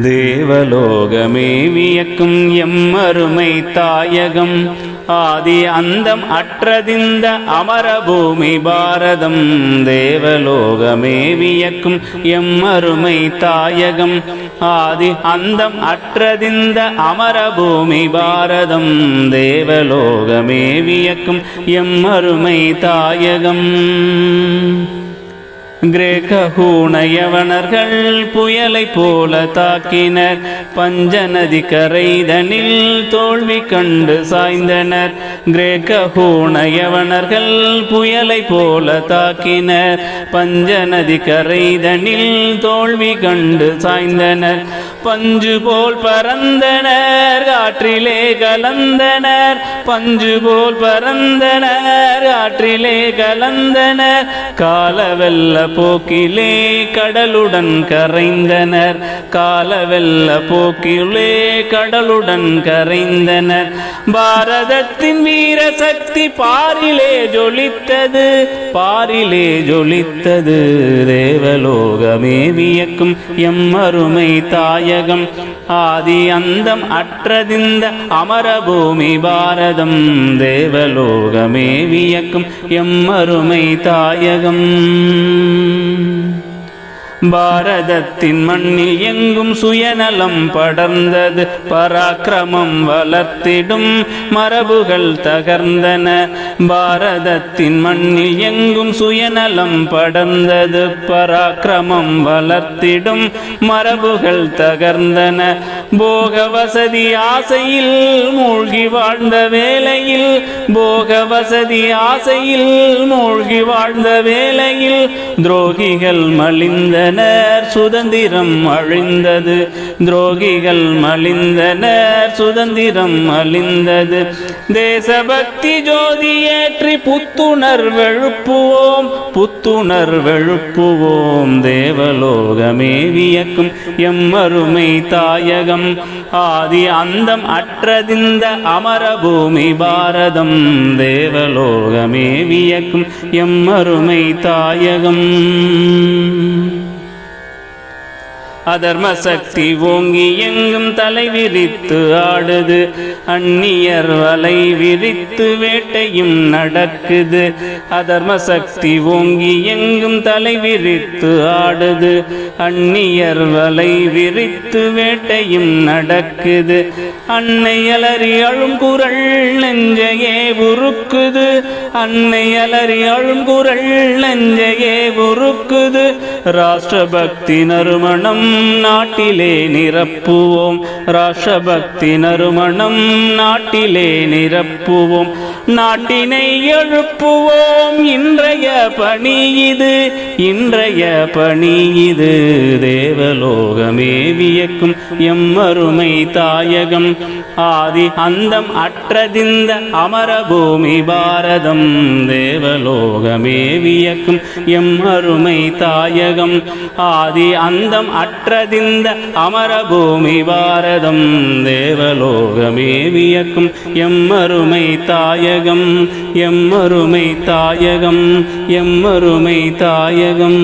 தேவலோகமே வியக்கும் எம்மருமை தாயகம் ஆதி அந்தம் அற்றதிந்த அமரபூமி பாரதம். தேவலோகமே வியக்கும் எம்மருமை தாயகம் ஆதி அந்தம் அற்றதிந்த அமரபூமி பாரதம். தேவலோகமே வியக்கும் எம்மருமை தாயகம். கிரேக்க ஹூணயவனர்கள் புயலை போல தாக்கினர். பஞ்சநதி கரைதனில் தோல்வி கண்டு சாய்ந்தனர். கிரேக்க ஹூணயவனர்கள் புயலை போல தாக்கினர். பஞ்சநதி கரைதனில் தோல்வி கண்டு சாய்ந்தனர். பஞ்சு போல் பறந்தனர் காற்றிலே கலந்தனர். பஞ்சு போல் பறந்தனர் காற்றிலே கலந்தனர். காலவெல்ல போக்கிலே கடலுடன் கரைந்தனர். காலவெல்ல போக்கிலே கடலுடன் கரைந்தனர். பாரதத்தின் வீர சக்தி பாரிலே ஜொலித்தது. பாரிலே ஜொலித்தது. தேவலோகமே வியக்கும் எம்மருமை தாயகம் ஆதி அந்தம் அற்றதிந்த அமரபூமி பாரதம். தேவலோகமே வியக்கும் எம்மருமை தாயகம். பாரதத்தின் மண்ணில் எங்கும் சுயநலம் படர்ந்தது. பராக்கிரமம் வளர்த்திடும் மரபுகள் தகர்ந்தன. பாரதத்தின் மண்ணில் எங்கும் சுயநலம் படர்ந்தது. பராக்கிரமம் வளர்த்திடும் மரபுகள் தகர்ந்தன. போக வசதி ஆசையில் மூழ்கி வாழ்ந்த வேளையில். போக வசதி ஆசையில் மூழ்கி வாழ்ந்த வேளையில் துரோகிகள் மலிந்தனர். சுதந்திரம் அழிந்தது. துரோகிகள் மலிந்தனர். சுதந்திரம் அழிந்தது. தேசபக்தி ஜோதி ஏற்றி புத்துணர்வெழுப்புவோம். புத்துணர்வெழுப்புவோம். தேவலோகமே வியக்கும் எம்மருமை தாயகம் ஆதி அந்தம் அற்றதிந்த அமரபூமி பாரதம். தேவலோகமே வியக்கும் எம்மருமை தாயகம். அதர்ம சக்தி ஓங்கி எங்கும் தலை விரித்து ஆடுது. அந்நியர் வலை விரித்து வேட்டையும் நடக்குது. அதர்ம சக்தி ஓங்கி எங்கும் தலை விரித்து ஆடுது. அந்நியர் வலை விரித்து வேட்டையும் நடக்குது. அன்னை அலறி அழும் குரல் நெஞ்சையே உருக்குது. அன்னை அலறி அழும் குரல் நெஞ்சையே உருக்குது. ராஷ்டிரபக்தி நறுமணம் நாட்டிலே நிரப்புவோம். ராஷ்டிரபக்தி நறுமணம் நாட்டிலே நிரப்புவோம். நாட்டினை எழுப்புவோம். இன்றைய பணி இது. இன்றைய பணி இது. தேவலோகமே வியக்கும் எம்மருமை தாயகம் ஆதி அந்தம் அற்றதிந்த அமரபூமி பாரதம். தேவலோகமே வியக்கும் எம்மருமை தாயகம் ஆதி அந்தம் அற்றதிந்த அமரபூமி பாரதம். தேவலோகமே வியக்கும் எம்மருமை தாயகம். எம்மருமை தாயகம். எம்மருமை தாயகம்.